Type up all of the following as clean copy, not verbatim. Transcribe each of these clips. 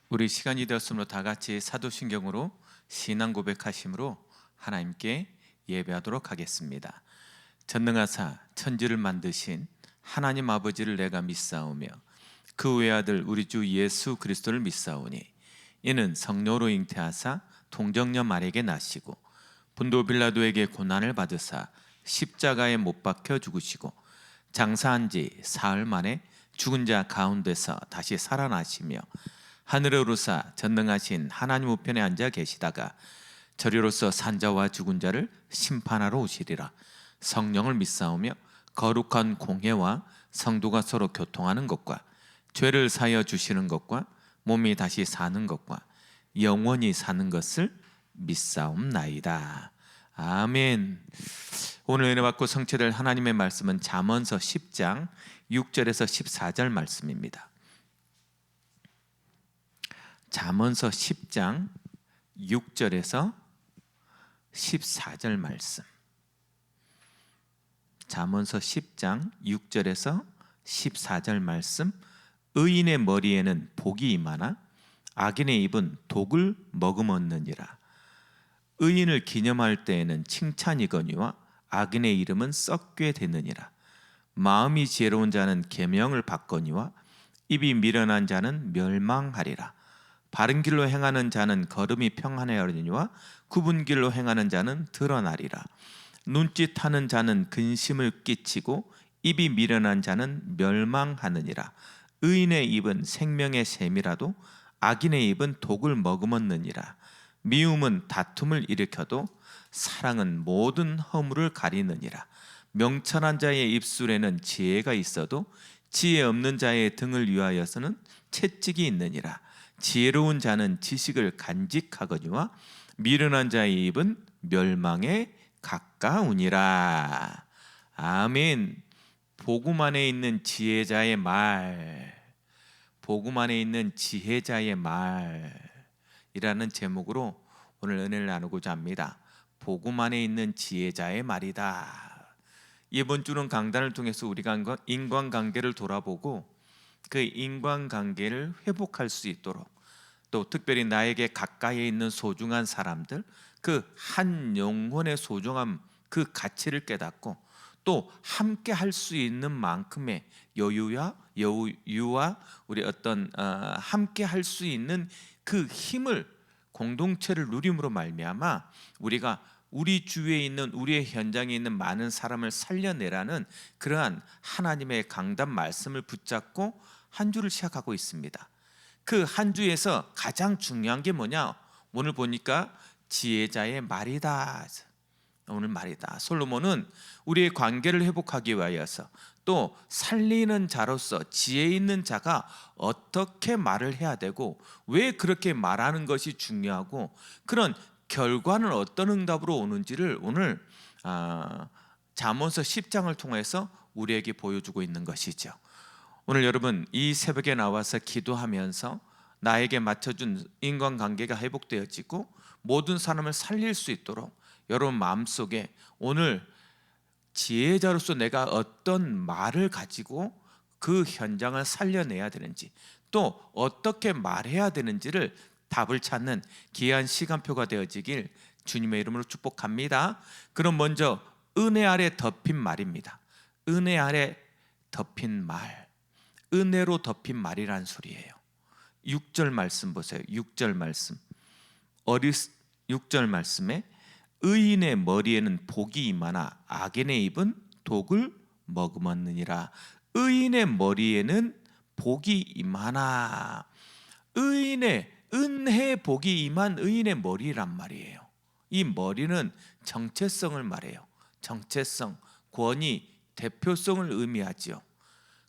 우리 시간이 되었으므로 다 같이 사도신경으로 신앙 고백하심으로 하나님께 예배하도록 하겠습니다. 전능하사 천지를 만드신 하나님 아버지를 내가 믿사오며 그 외아들 우리 주 예수 그리스도를 믿사오니 이는 성령으로 잉태하사 동정녀 마리아에게 나시고 본도 빌라도에게 고난을 받으사 십자가에 못 박혀 죽으시고 장사한 지 사흘 만에 죽은 자 가운데서 다시 살아나시며 하늘에 오르사 전능하신 하나님 우편에 앉아 계시다가 저리로서 산자와 죽은 자를 심판하러 오시리라. 성령을 믿사오며 거룩한 공회와 성도가 서로 교통하는 것과 죄를 사하여 주시는 것과 몸이 다시 사는 것과 영원히 사는 것을 믿사옵나이다. 아멘. 오늘 은혜 받고 성취될 하나님의 말씀은 잠언서 10장 6절에서 14절 말씀입니다. 잠언서 10장 6절에서 14절 말씀. 잠언서 10장 6절에서 14절 말씀. 의인의 머리에는 복이 임하나 악인의 입은 독을 머금었느니라. 의인을 기념할 때에는 칭찬이거니와 악인의 이름은 썩게 되느니라. 마음이 지혜로운 자는 계명을 받거니와 입이 미련한 자는 멸망하리라. 바른 길로 행하는 자는 걸음이 평안하리니와 굽은 길로 행하는 자는 드러나리라. 눈짓하는 자는 근심을 끼치고 입이 미련한 자는 멸망하느니라. 의인의 입은 생명의 샘이라도 악인의 입은 독을 머금었느니라. 미움은 다툼을 일으켜도 사랑은 모든 허물을 가리느니라. 명철한 자의 입술에는 지혜가 있어도 지혜 없는 자의 등을 위하여서는 채찍이 있느니라. 지혜로운 자는 지식을 간직하거니와 미련한 자의 입은 멸망에 가까우니라. 아멘. 복음 안에 있는 지혜자의 말, 복음 안에 있는 지혜자의 말이라는 제목으로 오늘 은혜를 나누고자 합니다. 복음 안에 있는 지혜자의 말이다. 이번 주는 강단을 통해서 우리가 인간관계를 돌아보고 그 인간관계를 회복할 수 있도록, 또 특별히 나에게 가까이 있는 소중한 사람들, 그 한 영혼의 소중함, 그 가치를 깨닫고 또 함께 할 수 있는 만큼의 여유와 우리 함께 할 수 있는 그 힘을, 공동체를 누림으로 말미암아 우리가 우리 주위에 있는, 우리의 현장에 있는 많은 사람을 살려내라는 그러한 하나님의 강단 말씀을 붙잡고 한 주를 시작하고 있습니다. 그 한 주에서 가장 중요한 게 뭐냐? 오늘 보니까 지혜자의 말이다. 오늘 말이다. 솔로몬은 우리의 관계를 회복하기 위하여서, 또 살리는 자로서 지혜 있는 자가 어떻게 말을 해야 되고 왜 그렇게 말하는 것이 중요하고 그런 결과는 어떤 응답으로 오는지를 오늘 잠언서 10장을 통해서 우리에게 보여주고 있는 것이죠. 오늘 여러분 이 새벽에 나와서 기도하면서 나에게 맞춰준 인간관계가 회복되어지고 모든 사람을 살릴 수 있도록 여러분 마음속에 오늘 지혜자로서 내가 어떤 말을 가지고 그 현장을 살려내야 되는지, 또 어떻게 말해야 되는지를 답을 찾는 귀한 시간표가 되어지길 주님의 이름으로 축복합니다. 그럼 먼저 은혜 아래 덮인 말입니다. 은혜 아래 덮인 말, 은혜로 덮인 말이란 소리예요. 6절 말씀 보세요. 6절 말씀. 6절 말씀에 의인의 머리에는 복이 임하나 악인의 입은 독을 머금었느니라. 의인의 머리에는 복이 임하나, 의인의 은혜 복이 임한 의인의 머리란 말이에요. 이 머리는 정체성을 말해요. 정체성, 권위, 대표성을 의미하지요.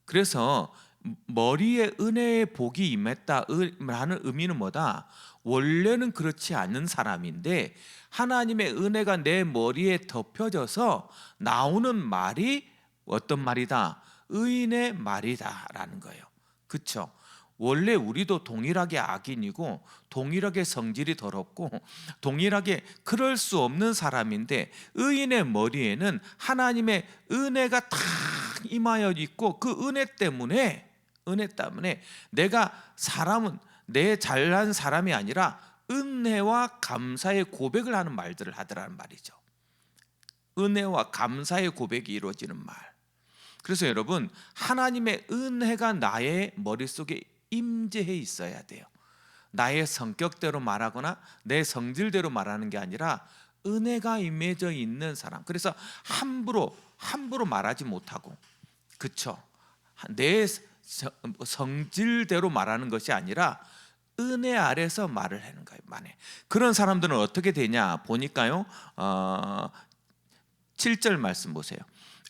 그래서 머리에 은혜의 복이 임했다라는 의미는 뭐다? 원래는 그렇지 않은 사람인데 하나님의 은혜가 내 머리에 덮여져서 나오는 말이 어떤 말이다? 의인의 말이다라는 거예요. 그렇죠? 원래 우리도 동일하게 악인이고 동일하게 성질이 더럽고 동일하게 그럴 수 없는 사람인데 의인의 머리에는 하나님의 은혜가 다 임하여 있고 그 은혜 때문에 내가 사람은 내 잘난 사람이 아니라 은혜와 감사의 고백을 하는 말들을 하더라는 말이죠. 은혜와 감사의 고백이 이루어지는 말. 그래서 여러분, 하나님의 은혜가 나의 머릿속에 임재해 있어야 돼요. 나의 성격대로 말하거나 내 성질대로 말하는 게 아니라 은혜가 임해져 있는 사람. 그래서 함부로 말하지 못하고, 그쵸? 내 성질대로 말하는 것이 아니라 은혜 아래서 말을 하는 거예요. 그런 사람들은 어떻게 되냐 보니까요, 7절 말씀 보세요.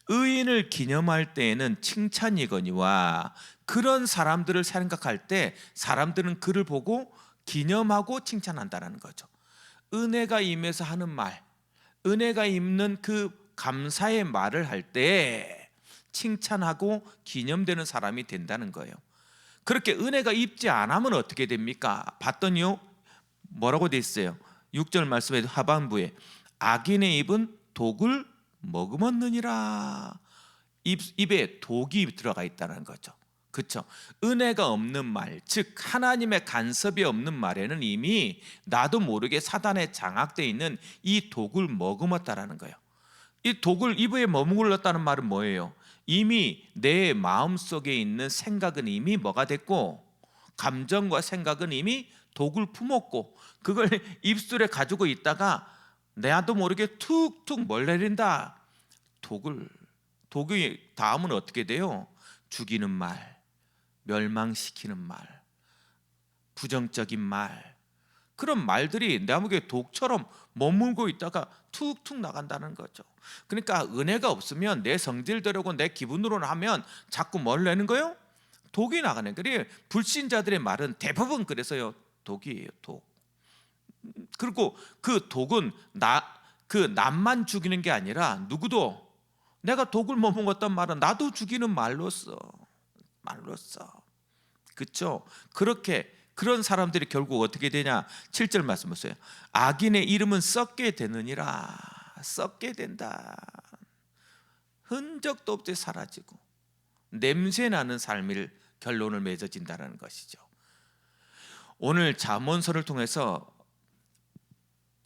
의인을 기념할 때에는 칭찬이거니와, 그런 사람들을 생각할 때 사람들은 그를 보고 기념하고 칭찬한다는 거죠. 은혜가 임해서 하는 말, 은혜가 임는 그 감사의 말을 할 때 칭찬하고 기념되는 사람이 된다는 거예요. 그렇게 은혜가 입지 않으면 어떻게 됩니까? 봤더니요, 뭐라고 돼 있어요? 6절 말씀에 하반부에 악인의 입은 독을 머금었느니라. 입에 독이 들어가 있다는 거죠. 그렇죠? 은혜가 없는 말, 즉 하나님의 간섭이 없는 말에는 이미 나도 모르게 사단에 장악되어 있는 이 독을 머금었다라는 거예요. 이 독을 입에 머물렀다는 말은 뭐예요? 이미 내 마음속에 있는 생각은 이미 뭐가 됐고, 감정과 생각은 이미 독을 품었고, 그걸 입술에 가지고 있다가 나도 모르게 툭툭 뭘 내린다. 독이 다음은 어떻게 돼요? 죽이는 말, 멸망시키는 말, 부정적인 말, 그런 말들이 내 목에 독처럼 머물고 있다가 툭툭 나간다는 거죠. 그러니까 은혜가 없으면 내 성질대로고 내 기분으로 하면 자꾸 뭘 내는 거예요? 독이 나가는 거예요. 불신자들의 말은 대부분 그래서요, 독이에요, 독. 그리고 그 독은 남만 죽이는 게 아니라 누구도, 내가 독을 머금었단 말은 나도 죽이는 말로써. 그렇죠? 그런 사람들이 결국 어떻게 되냐? 7절 말씀 보세요. 악인의 이름은 썩게 되느니라. 썩게 된다. 흔적도 없이 사라지고 냄새나는 삶을 결론을 맺어진다는 것이죠. 오늘 잠언서를 통해서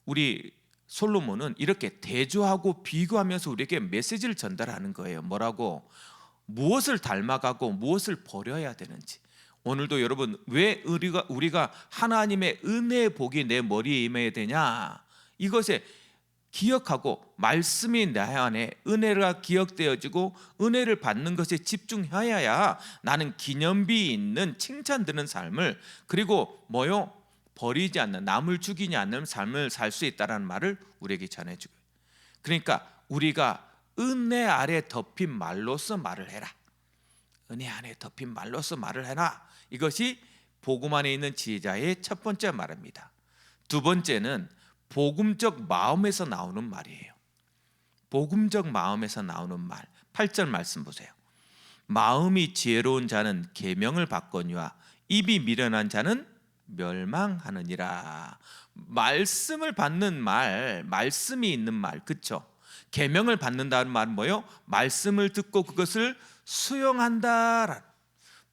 우리 솔로몬은 이렇게 대조하고 비교하면서 우리에게 메시지를 전달하는 거예요. 뭐라고? 무엇을 닮아가고 무엇을 버려야 되는지. 오늘도 여러분, 왜 우리가 하나님의 은혜의 복이 내 머리에 임해야 되냐? 이것에 기억하고 말씀이 내 안에 은혜가 기억되어지고 은혜를 받는 것에 집중해야 나는 기념비 있는 칭찬 드는 삶을, 그리고 뭐요? 버리지 않는, 남을 죽이지 않는 삶을 살 수 있다는 말을 우리에게 전해주고, 그러니까 우리가 은혜 아래 덮인 말로서 말을 해라. 은혜 안에 덮인 말로서 말을 해라. 이것이 복음 안에 있는 지혜자의 첫 번째 말입니다. 두 번째는 복음적 마음에서 나오는 말이에요. 복음적 마음에서 나오는 말. 8절 말씀 보세요. 마음이 지혜로운 자는 계명을 받거니와 입이 미련한 자는 멸망하느니라. 말씀을 받는 말, 말씀이 있는 말, 그렇죠? 계명을 받는다는 말은 뭐예요? 말씀을 듣고 그것을 수용한다.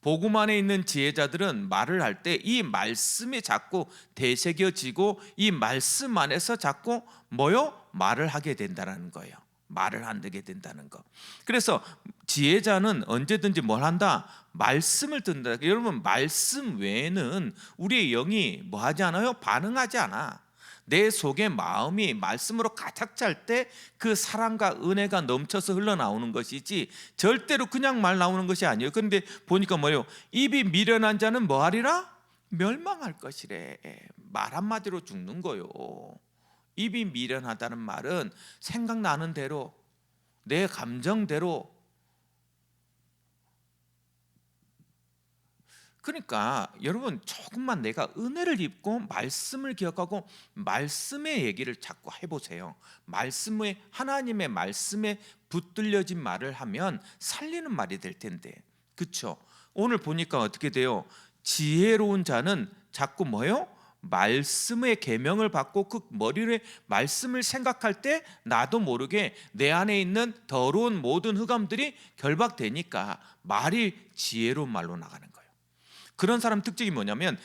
복음 안에 있는 지혜자들은 말을 할 때 이 말씀이 자꾸 되새겨지고 이 말씀 안에서 자꾸 뭐요? 말을 하게 된다는 거예요. 말을 하게 된다는 거. 그래서 지혜자는 언제든지 뭘 한다? 말씀을 듣는다. 여러분, 말씀 외에는 우리의 영이 뭐 하지 않아요? 반응하지 않아. 내 속에 마음이 말씀으로 가득 찰 때 그 사랑과 은혜가 넘쳐서 흘러나오는 것이지 절대로 그냥 말 나오는 것이 아니에요. 그런데 보니까 뭐예요? 입이 미련한 자는 뭐 하리라? 멸망할 것이래. 말 한마디로 죽는 거요. 입이 미련하다는 말은 생각나는 대로, 내 감정대로. 그러니까 여러분, 조금만 내가 은혜를 입고 말씀을 기억하고 말씀의 얘기를 자꾸 해보세요. 말씀의, 하나님의 말씀에 붙들려진 말을 하면 살리는 말이 될 텐데, 그렇죠? 오늘 보니까 어떻게 돼요? 지혜로운 자는 자꾸 뭐요? 말씀의 계명을 받고 그 머리에 말씀을 생각할 때 나도 모르게 내 안에 있는 더러운 모든 흑암들이 결박되니까 말이 지혜로운 말로 나가는 거예요. 그런 사람 특징이 뭐냐면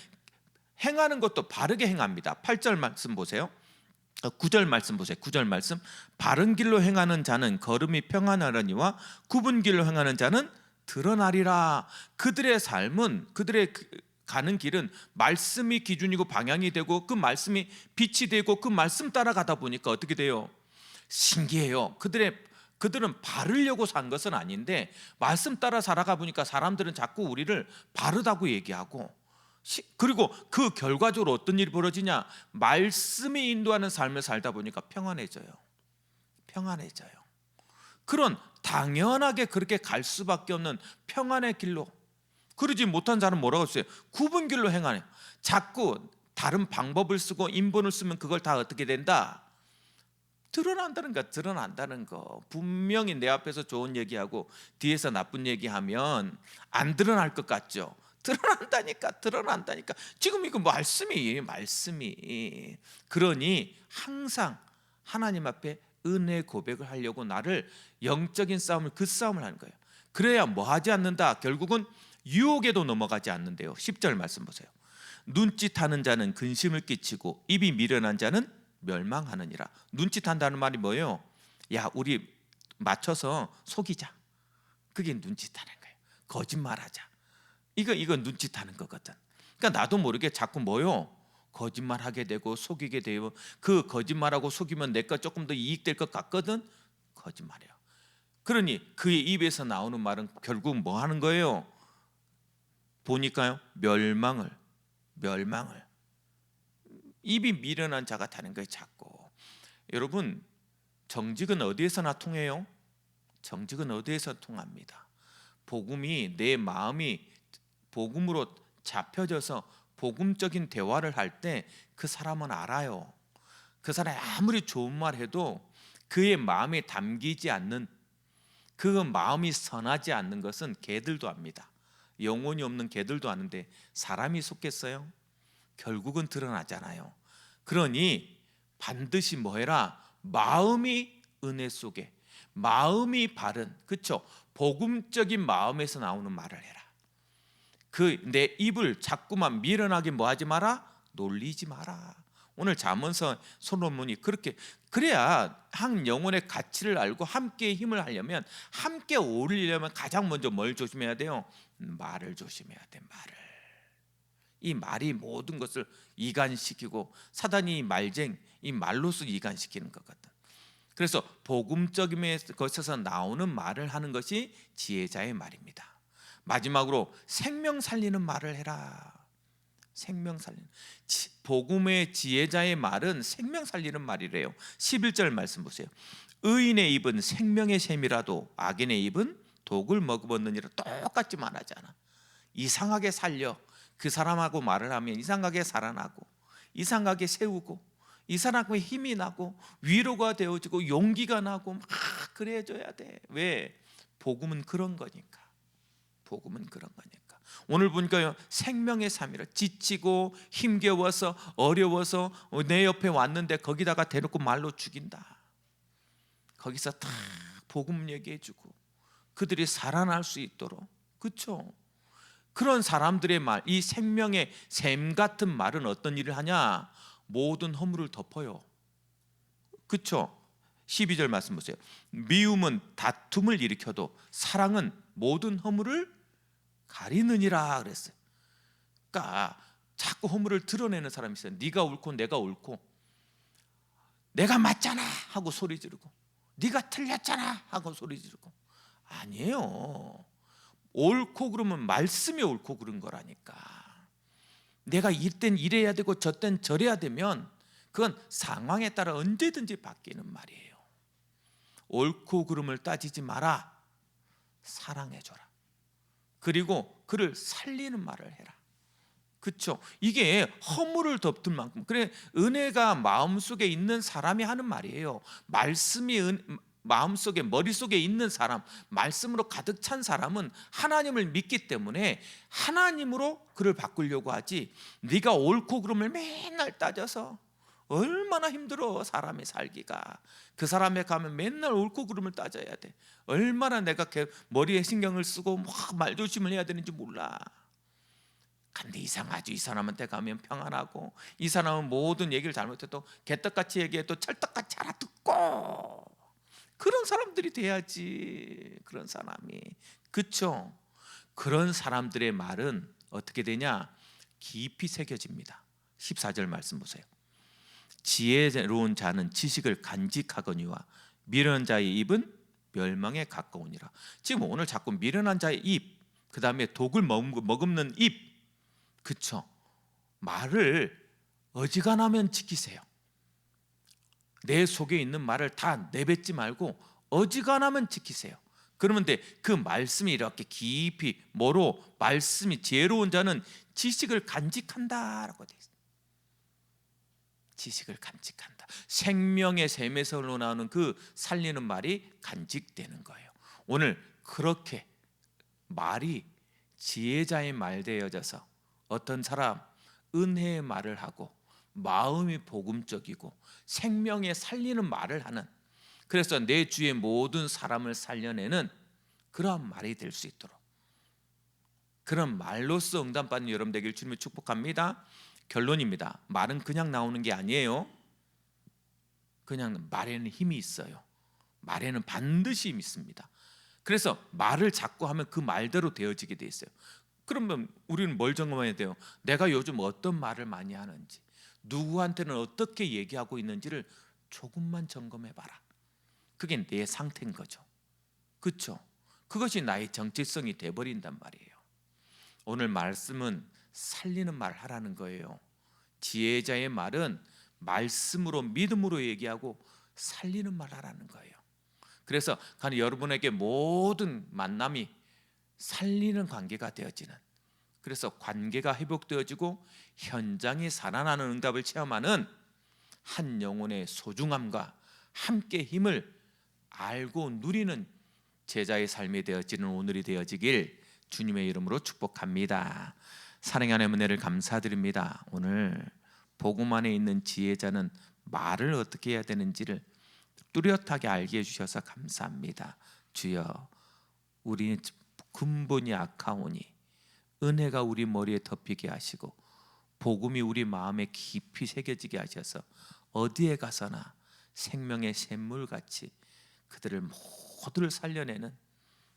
행하는 것도 바르게 행합니다. 8절 말씀 보세요. 9절 말씀 보세요. 9절 말씀. 바른 길로 행하는 자는 걸음이 평안하려니와 굽은 길로 행하는 자는 드러나리라. 그들의 삶은, 그들의 가는 길은 말씀이 기준이고 방향이 되고 그 말씀이 빛이 되고 그 말씀 따라가다 보니까 어떻게 돼요? 신기해요. 그들은 바르려고 산 것은 아닌데 말씀 따라 살아가 보니까 사람들은 자꾸 우리를 바르다고 얘기하고, 그리고 그 결과적으로 어떤 일이 벌어지냐? 말씀이 인도하는 삶을 살다 보니까 평안해져요. 그런 당연하게 그렇게 갈 수밖에 없는 평안의 길로, 그러지 못한 자는 뭐라고 했어요? 굽은 길로 행하네. 자꾸 다른 방법을 쓰고 인본을 쓰면 그걸 다 어떻게 된다? 드러난다는 거. 분명히 내 앞에서 좋은 얘기하고 뒤에서 나쁜 얘기하면 안 드러날 것 같죠? 드러난다니까. 지금 이거 말씀이. 그러니 항상 하나님 앞에 은혜 고백을 하려고 나를 영적인 싸움을, 그 싸움을 하는 거예요. 그래야 뭐 하지 않는다? 결국은 유혹에도 넘어가지 않는데요. 10절 말씀 보세요. 눈짓하는 자는 근심을 끼치고 입이 미련한 자는 멸망하느니라. 눈짓한다는 말이 뭐예요? 야, 우리 맞춰서 속이자. 그게 눈짓하는 거예요. 거짓말하자. 이거 눈짓하는 거거든. 그러니까 나도 모르게 자꾸 뭐요? 거짓말하게 되고 속이게 되고, 그 거짓말하고 속이면 내 거 조금 더 이익될 것 같거든. 거짓말이에요. 그러니 그의 입에서 나오는 말은 결국 뭐 하는 거예요? 보니까요, 멸망을. 입이 미련한 자가 타는 거예요. 자꾸. 여러분, 정직은 어디에서나 통해요? 정직은 어디에서 통합니다. 복음이, 내 마음이 복음으로 잡혀져서 복음적인 대화를 할 때 그 사람은 알아요. 그 사람이 아무리 좋은 말 해도 그의 마음에 담기지 않는, 그 마음이 선하지 않는 것은 개들도 압니다. 영혼이 없는 개들도 아는데 사람이 속겠어요? 결국은 드러나잖아요. 그러니 반드시 뭐 해라? 마음이 은혜 속에, 마음이 바른, 그렇죠? 복음적인 마음에서 나오는 말을 해라. 그 내 입을 자꾸만 미련하게 뭐 하지 마라? 놀리지 마라. 오늘 잠언서 솔로몬이 그렇게, 그래야 한 영혼의 가치를 알고 함께 힘을 하려면, 함께 어울리려면 가장 먼저 뭘 조심해야 돼요? 말을 조심해야 돼. 이 말이 모든 것을 이간시키고, 사단이 이 말로서 이간시키는 거거든. 그래서 복음적인 것에서 나오는 말을 하는 것이 지혜자의 말입니다. 마지막으로 생명 살리는 말을 해라. 생명 살리는, 복음의 지혜자의 말은 생명 살리는 말이래요. 11절 말씀 보세요. 의인의 입은 생명의 샘이라도 악인의 입은 독을 머금었느니라. 똑같이 말하잖아. 이상하게 살려. 그 사람하고 말을 하면 이상하게 살아나고, 이상하게 세우고, 이 사람하고 힘이 나고, 위로가 되어지고, 용기가 나고, 막 그래줘야 돼. 왜? 복음은 그런 거니까. 오늘 보니까요, 생명의 삶이라. 지치고 힘겨워서 어려워서 내 옆에 왔는데 거기다가 대놓고 말로 죽인다. 거기서 다 복음 얘기해주고 그들이 살아날 수 있도록, 그렇죠? 그런 사람들의 말, 이 생명의 샘 같은 말은 어떤 일을 하냐? 모든 허물을 덮어요. 그렇죠? 12절 말씀 보세요. 미움은 다툼을 일으켜도 사랑은 모든 허물을 가리느니라 그랬어요. 그러니까 자꾸 허물을 드러내는 사람이 있어요. 네가 옳고 내가 옳고, 내가 맞잖아 하고 소리 지르고, 네가 틀렸잖아 하고 소리 지르고. 아니에요. 옳고 그러면 말씀이 옳고 그런 거라니까. 내가 이땐 이래야 되고 저땐 저래야 되면 그건 상황에 따라 언제든지 바뀌는 말이에요. 옳고 그름을 따지지 마라. 사랑해줘라. 그리고 그를 살리는 말을 해라. 그렇죠? 이게 허물을 덮을 만큼, 그래, 은혜가 마음속에 있는 사람이 하는 말이에요. 말씀이 마음속에, 머릿속에 있는 사람, 말씀으로 가득 찬 사람은 하나님을 믿기 때문에 하나님으로 그를 바꾸려고 하지, 네가 옳고 그름을 맨날 따져서 얼마나 힘들어. 사람이 살기가. 그 사람에 가면 맨날 옳고 그름을 따져야 돼. 얼마나 내가 머리에 신경을 쓰고 막 말조심을 해야 되는지 몰라. 근데 이상하죠. 이 사람한테 가면 평안하고, 이 사람은 모든 얘기를 잘못해도 개떡같이 얘기해도 찰떡같이 알아듣고, 그런 사람들이 돼야지. 그런 사람이, 그쵸? 그런 사람들의 말은 어떻게 되냐? 깊이 새겨집니다. 14절 말씀 보세요. 지혜로운 자는 지식을 간직하거니와 미련한 자의 입은 멸망에 가까우니라. 지금 오늘 자꾸 미련한 자의 입, 그 다음에 독을 머금는 입, 그쵸? 말을 어지간하면 지키세요. 내 속에 있는 말을 다 내뱉지 말고 어지간하면 지키세요. 그러면 그 말씀이 이렇게 깊이 뭐로, 말씀이 지혜로운 자는 지식을 간직한다라고 돼 있어요. 지식을 간직한다. 생명의 샘에서 나오는 그 살리는 말이 간직되는 거예요. 오늘 그렇게 말이 지혜자의 말 되어져서 어떤 사람 은혜의 말을 하고 마음이 복음적이고 생명에 살리는 말을 하는, 그래서 내 주의 모든 사람을 살려내는 그러한 말이 될 수 있도록, 그런 말로써 응답받는 여러분 되길 주님이 축복합니다. 결론입니다. 말은 그냥 나오는 게 아니에요. 그냥 말에는 힘이 있어요. 말에는 반드시 힘이 있습니다. 그래서 말을 자꾸 하면 그 말대로 되어지게 돼 있어요. 그러면 우리는 뭘 점검해야 돼요? 내가 요즘 어떤 말을 많이 하는지, 누구한테는 어떻게 얘기하고 있는지를 조금만 점검해 봐라. 그게 내 상태인 거죠. 그렇죠? 그것이 나의 정체성이 돼버린단 말이에요. 오늘 말씀은 살리는 말을 하라는 거예요. 지혜자의 말은 말씀으로, 믿음으로 얘기하고 살리는 말을 하라는 거예요. 그래서 여러분에게 모든 만남이 살리는 관계가 되어지는, 그래서 관계가 회복되어지고 현장이 살아나는 응답을 체험하는 한 영혼의 소중함과 함께 힘을 알고 누리는 제자의 삶이 되어지는 오늘이 되어지길 주님의 이름으로 축복합니다. 사랑의 하나님 은혜를 감사드립니다. 오늘 복음 안에 있는 지혜자는 말을 어떻게 해야 되는지를 뚜렷하게 알게 해주셔서 감사합니다. 주여, 우리 근본이 악하오니 은혜가 우리 머리에 덮이게 하시고 복음이 우리 마음에 깊이 새겨지게 하셔서 어디에 가서나 생명의 샘물같이 그들을 모두를 살려내는,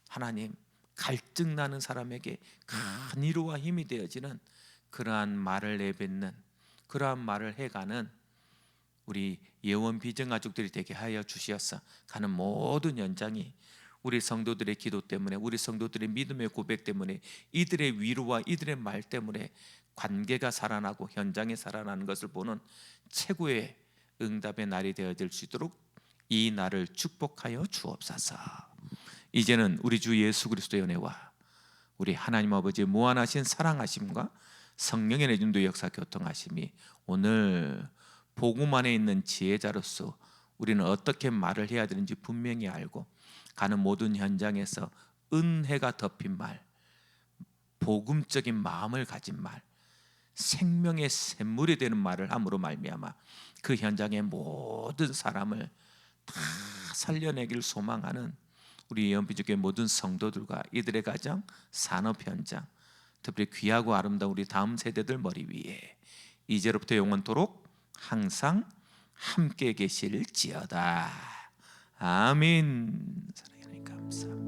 하나님, 갈증 나는 사람에게 큰 위로와 힘이 되어지는 그러한 말을 내뱉는, 그러한 말을 해가는 우리 예원 비전가족들이 되게 하여 주시어서 가는 모든 연장이 우리 성도들의 기도 때문에, 우리 성도들의 믿음의 고백 때문에, 이들의 위로와 이들의 말 때문에 관계가 살아나고 현장이 살아나는 것을 보는 최고의 응답의 날이 되어질 수 있도록 이 날을 축복하여 주옵소서. 이제는 우리 주 예수 그리스도의 은혜와 우리 하나님 아버지의 무한하신 사랑하심과 성령의 내준도 역사 교통하심이 오늘 복음 안에 있는 지혜자로서 우리는 어떻게 말을 해야 되는지 분명히 알고 가는 모든 현장에서 은혜가 덮인 말, 복음적인 마음을 가진 말, 생명의 샘물이 되는 말을 함으로 말미암아 그 현장의 모든 사람을 다 살려내길 소망하는 우리 예언비전교회 모든 성도들과 이들의 가정, 산업 현장, 특별히 귀하고 아름다운 우리 다음 세대들 머리 위에 이제로부터 영원토록 항상 함께 계실지어다. 아멘. 사랑하는 감사.